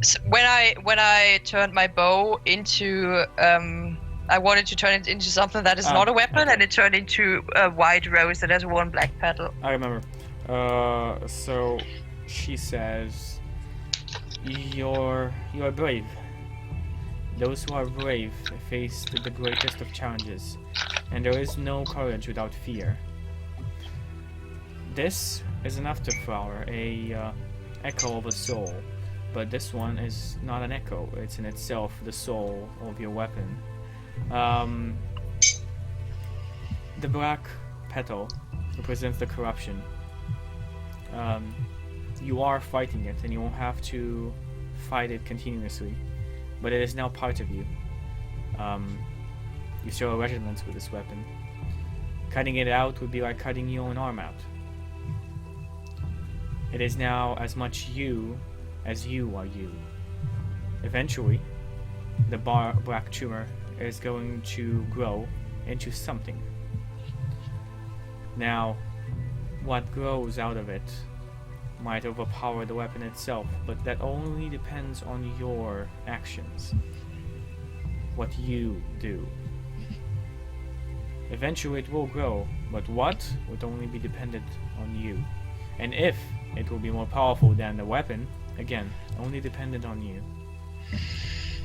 So when I turned my bow into, I wanted to turn it into something that is not a weapon, okay. and it turned into a white rose that has one black petal. I remember. So she says, "You're brave. Those who are brave face the greatest of challenges, and there is no courage without fear. This is an afterflower, a echo of a soul, but this one is not an echo. It's in itself the soul of your weapon. The black petal represents the corruption. You are fighting it, and you won't have to fight it continuously, but it is now part of you. You show regiments with this weapon. Cutting it out would be like cutting your own arm out. It is now as much you as you are you. Eventually, the black tumor is going to grow into something. Now, what grows out of it might overpower the weapon itself, but that only depends on your actions. What you do. Eventually it will grow, but what would only be dependent on you. And if it will be more powerful than the weapon, again, only dependent on you.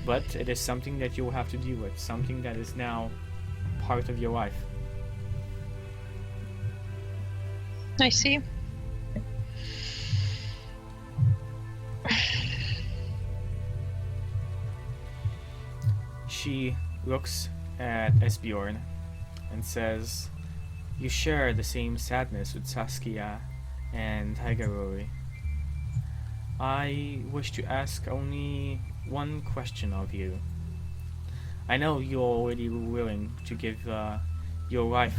But it is something that you will have to deal with, something that is now part of your life. I see. She looks at Esbjorn and says, "You share the same sadness with Saskia and Haigarori. I wish to ask only one question of you. I know you're already willing to give your life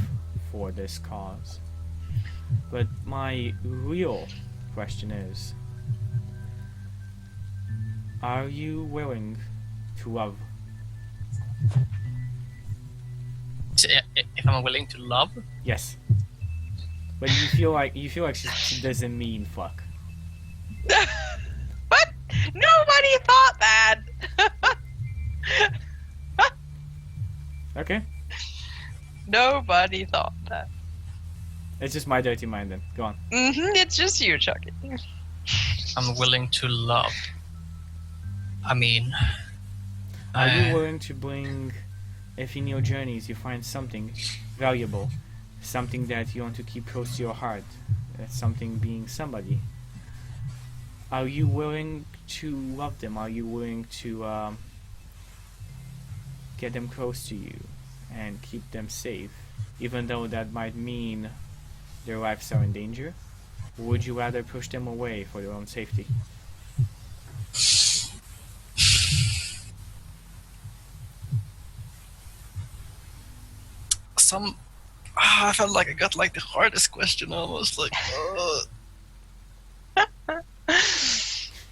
for this cause, but my real question is, are you willing to love?" If I'm willing to love, Yes. But you feel like she doesn't mean fuck. What? Nobody thought that. Okay. Nobody thought that. It's just my dirty mind then. Go on. It's just you, Chucky. I'm willing to love. I mean, Are you willing to bring, if in your journeys you find something valuable, something that you want to keep close to your heart, something being somebody, are you willing to love them? Are you willing to get them close to you and keep them safe, even though that might mean their lives are in danger? Or would you rather push them away for their own safety? I felt like I got like the hardest question almost. Like,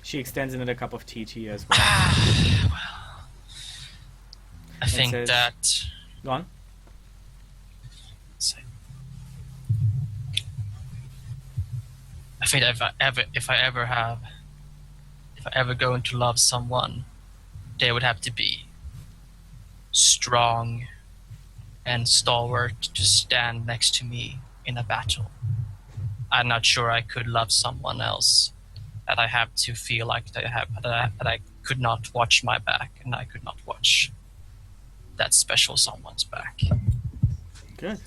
She extends another cup of tea to you as well. I think says- that. Go on. I think if I ever go to love someone, they would have to be strong and stalwart to stand next to me in a battle. I'm not sure I could love someone else that I have to feel like that I could not watch my back and I could not watch that special someone's back. Good.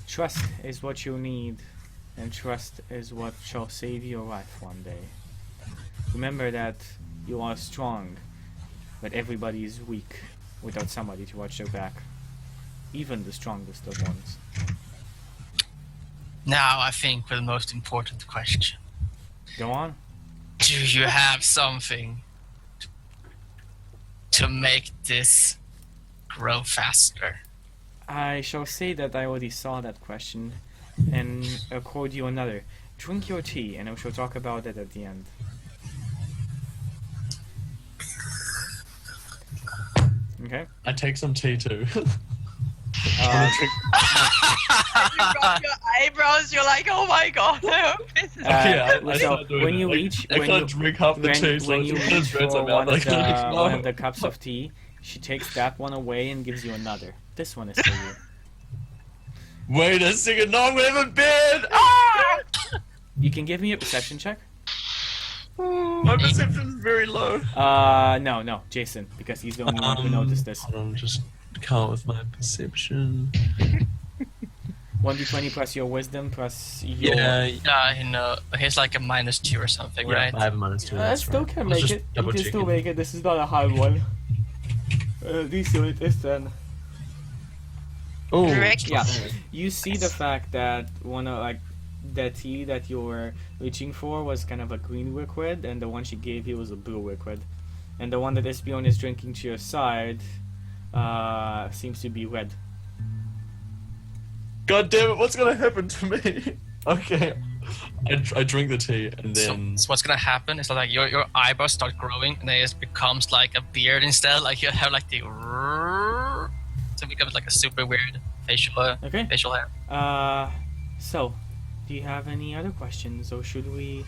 Trust is what you need, and trust is what shall save your life one day. Remember that you are strong, but everybody is weak without somebody to watch their back. Even the strongest of ones. Now I think for the most important question. Go on. Do you have something to make this grow faster? I shall say that I already saw that question, and accord you another. Drink your tea, and I shall talk about it at the end. Okay. I take some tea too. Uh, You rub your eyebrows. You're like, oh my god. I hope this is. Yeah, I so started doing when that. you Like, reach, I when can't you, drink half the tea, so when it's you kind of reach dreads for my mouth. one of the cups of tea, she takes that one away and gives you another. This one is for you. Wait a second, no, we haven't been! Ah! You can give me a perception check. My perception is very low. No, Jason, because he's the only one who noticed this. Hold on, just count with my perception. 1d20 plus your wisdom plus your... Yeah, Yeah, you know, he's like a -2 or something, yeah, right? I have a -2. I That's still right. can I was make just it. You double can still checking. make it. This is not a hard one. At least it is then. Oh, Correct. Yeah. You see the fact that one of that tea that you were reaching for was kind of a green liquid, and the one she gave you was a blue liquid, and the one that Esbjorn is drinking to your side seems to be red. God damn it, what's gonna happen to me? Okay. I drink the tea and then... So what's gonna happen is like your eyebrows start growing and then it becomes like a beard instead. Like you have like the so it becomes like a super weird facial Okay. facial hair. So, do you have any other questions, or should we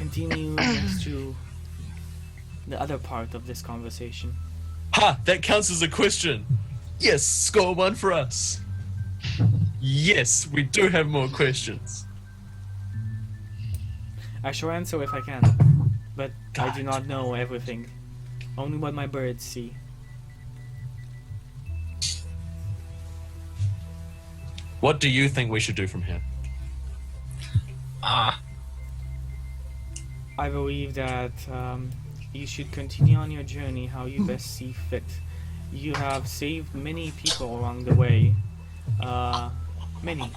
continue next to the other part of this conversation? Ha! That counts as a question! Yes, score 1 for us! Yes, we do have more questions. I shall answer if I can, but I do not know everything. Only what my birds see. What do you think we should do from here? I believe that you should continue on your journey how you best see fit. You have saved many people along the way. Many.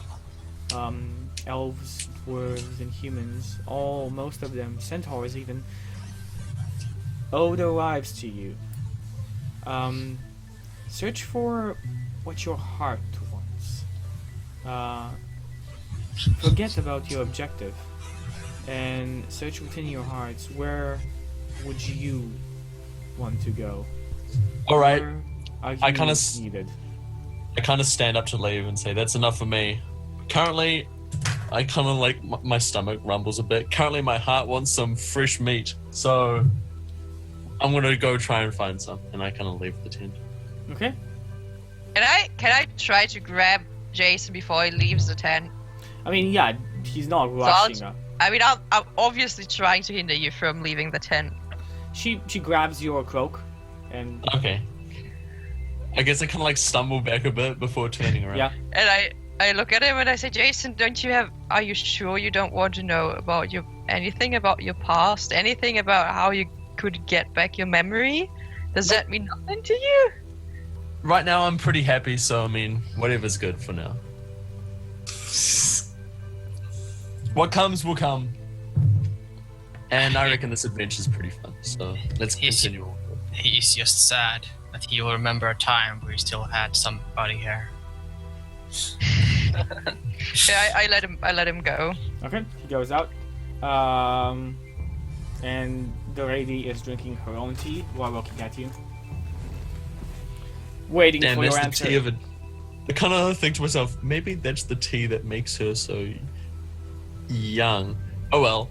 Elves, dwarves, and humans, most of them, centaurs even, owe their lives to you. Search for what your heart wants. Forget about your objective and search within your hearts. Where would you want to go? All right. Where are you I kind of needed? I kind of stand up to leave and say, that's enough for me. Currently, I kind of like, my stomach rumbles a bit. Currently, my heart wants some fresh meat. So, I'm going to go try and find some. And I kind of leave the tent. Okay. Can I try to grab Jason before he leaves the tent? I mean, yeah, he's not rushing up. I mean, I'm obviously trying to hinder you from leaving the tent. She grabs your cloak, and Okay. I guess I kind of like stumble back a bit before turning around. yeah. And I look at him and I say, Jason, are you sure you don't want to know about anything about your past? Anything about how you could get back your memory? Does that mean nothing to you? Right now, I'm pretty happy, so I mean, whatever's good for now. What comes will come. And I reckon this adventure's pretty fun, so let's continue on. He's just sad that he will remember a time where he still had somebody here. Yeah, I let him go. Okay, he goes out. And the lady is drinking her own tea while looking at you. Waiting Damn, for your that's the answer. tea of it. I kind of think to myself, maybe that's the tea that makes her so young. Oh well,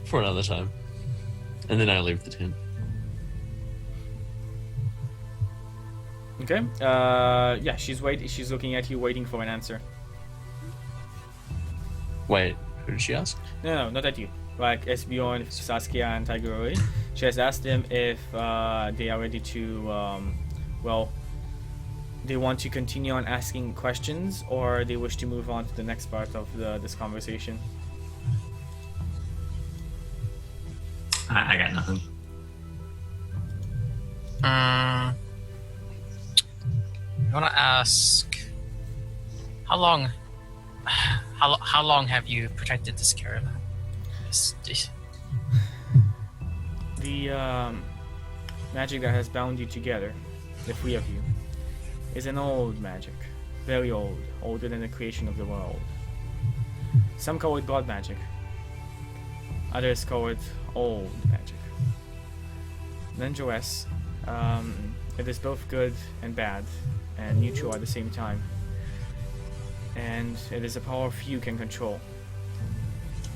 for another time. And then I leave the tent. Okay. Yeah, she's looking at you, waiting for an answer. Wait, who did she ask? No, not at you. Like Esbjorn, Saskia, and Tiger Lily. She has asked them if they are ready to, they want to continue on asking questions, or they wish to move on to the next part of this conversation. I got nothing. I want to ask, how long have you protected this caravan? The magic that has bound you together, the three of you, is an old magic. Very old. Older than the creation of the world. Some call it blood magic. Others call it old magic. Nonetheless, it is both good and bad, and neutral at the same time. And it is a power few can control.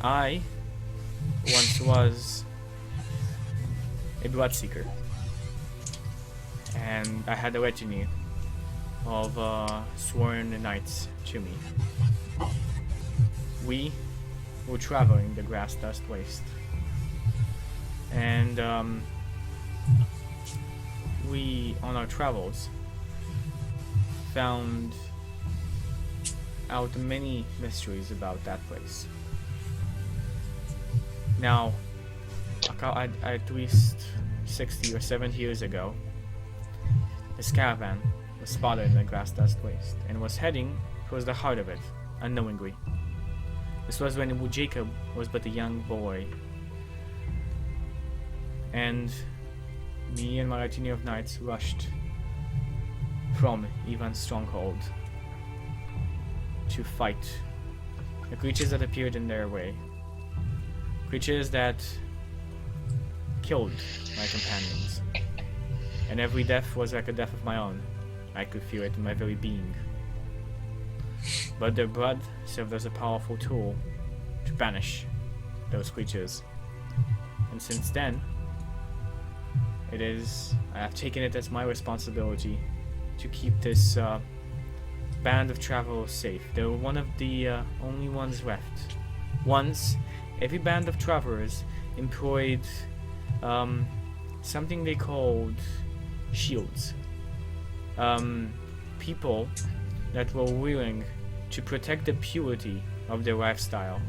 I once was a bloodseeker, and I had a retinue of sworn knights to me. We were traveling the grass dust waste, and we, on our travels, found out many mysteries about that place. Now, at least 60 or 70 years ago, this caravan was spotted in the grass dust waste and was heading towards the heart of it, unknowingly. This was when Jacob was but a young boy, and me and my retinue of knights rushed from Ivan's stronghold to fight the creatures that appeared in their way. Creatures that killed my companions. And every death was like a death of my own. I could feel it in my very being. But their blood served as a powerful tool to banish those creatures. And since then, I have taken it as my responsibility to keep this band of travelers safe. They were one of the only ones left. Once, every band of travelers employed something they called shields. People that were willing to protect the purity of their lifestyle.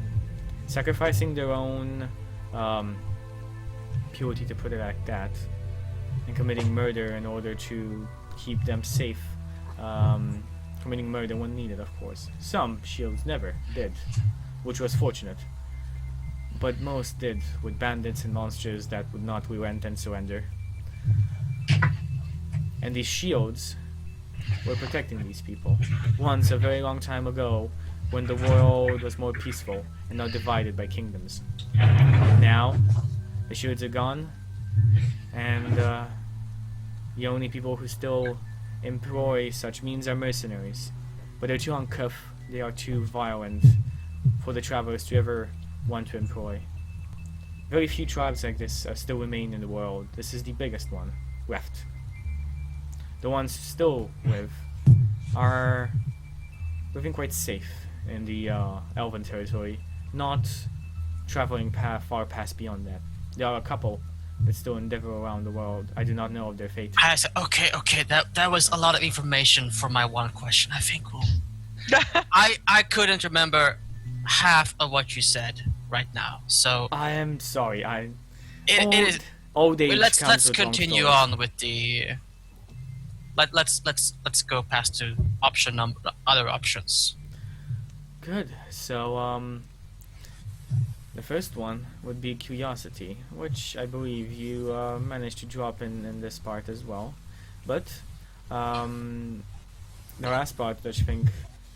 sacrificing their own purity, to put it like that, and committing murder in order to keep them safe. Committing murder when needed, of course. Some shields never did, which was fortunate. But most did, with bandits and monsters that would not relent and surrender. And these shields were protecting these people. Once, a very long time ago, when the world was more peaceful and not divided by kingdoms. Now, the shields are gone, and the only people who still employ such means are mercenaries. But they're too uncouth, they are too violent for the travelers to ever want to employ. Very few tribes like this still remain in the world. This is the biggest one left. The ones who still live are living quite safe in the Elven territory, not traveling far past beyond that. There are a couple that still endeavor around the world. I do not know of their fate. Okay. That was a lot of information for my one question. I think I couldn't remember half of what you said right now. So I am sorry. it is. Old age. Let's continue on with the. Let's go past to other options. Good. So the first one would be curiosity, which I believe you managed to drop in this part as well. But the last part, which I think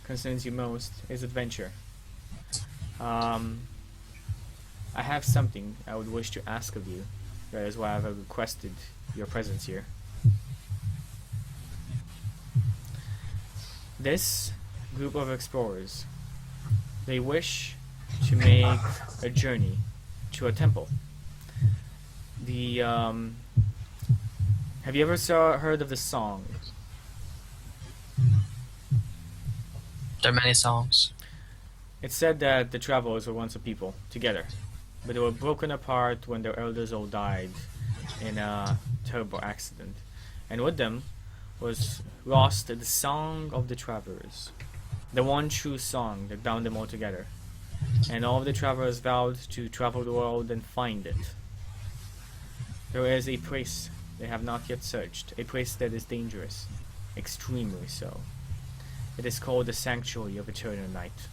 concerns you most, is adventure. I have something I would wish to ask of you. That is why I've requested your presence here. This group of explorers, they wish to make a journey to a temple. The have you ever heard of the song? There are many songs. It's said that the travelers were once a people together, but they were broken apart when their elders all died in a terrible accident, and with them was lost the song of the travelers, the one true song that bound them all together. And all of the travelers vowed to travel the world and find it. There is a place they have not yet searched, a place that is dangerous, extremely so. It is called the Sanctuary of Eternal Night.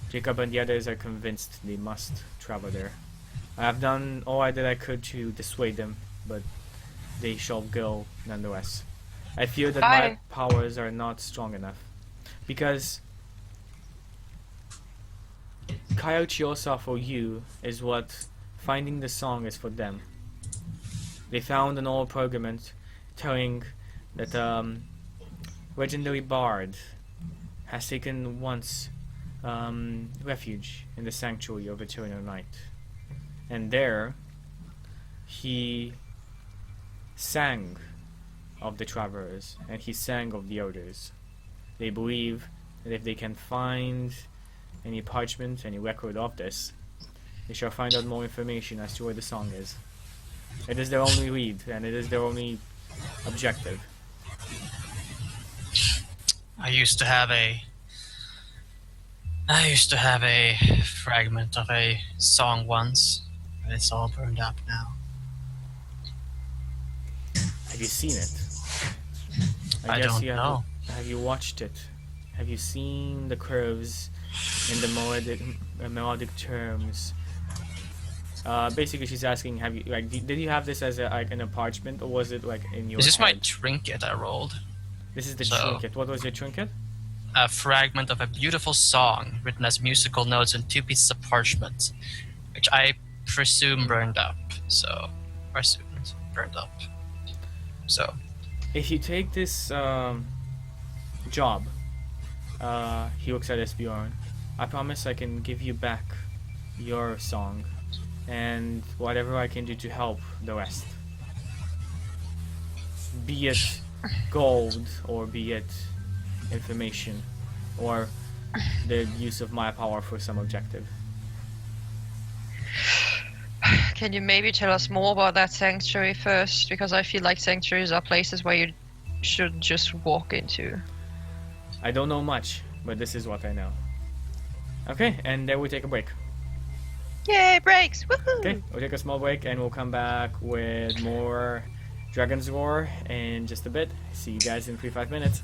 Jacob and the others are convinced they must travel there. I have done all that I could to dissuade them, but they shall go nonetheless. I fear that my powers are not strong enough, because Kyle Chiosa for you is what finding the song is for them. They found an old pergament telling that legendary bard has taken once refuge in the Sanctuary of Eternal Night, and there he sang of the travelers, and he sang of the elders. They believe that if they can find any parchment, any record of this, they shall find out more information as to where the song is. It is their only lead, and it is their only objective. I used to have a fragment of a song once, but it's all burned up now. Have you seen it? I don't know. Have you watched it? Have you seen the curves in the melodic terms? Basically, she's asking, have you did you have this as in a parchment, or was it like in your? Is this my head? trinket I rolled? This is the trinket. What was your trinket? A fragment of a beautiful song written as musical notes on 2 pieces of parchment, which I presume burned up. So, So, if you take this job, he looks at Esbjorn. I promise I can give you back your song, and whatever I can do to help the rest. Be it gold, or be it information, or the use of my power for some objective. Can you maybe tell us more about that sanctuary first? Because I feel like sanctuaries are places where you should just walk into. I don't know much, but this is what I know. Okay, and then we'll take a break. Yay, breaks! Woohoo! Okay, we'll take a small break and we'll come back with more Dragon's Roar in just a bit. See you guys in 3-5 minutes.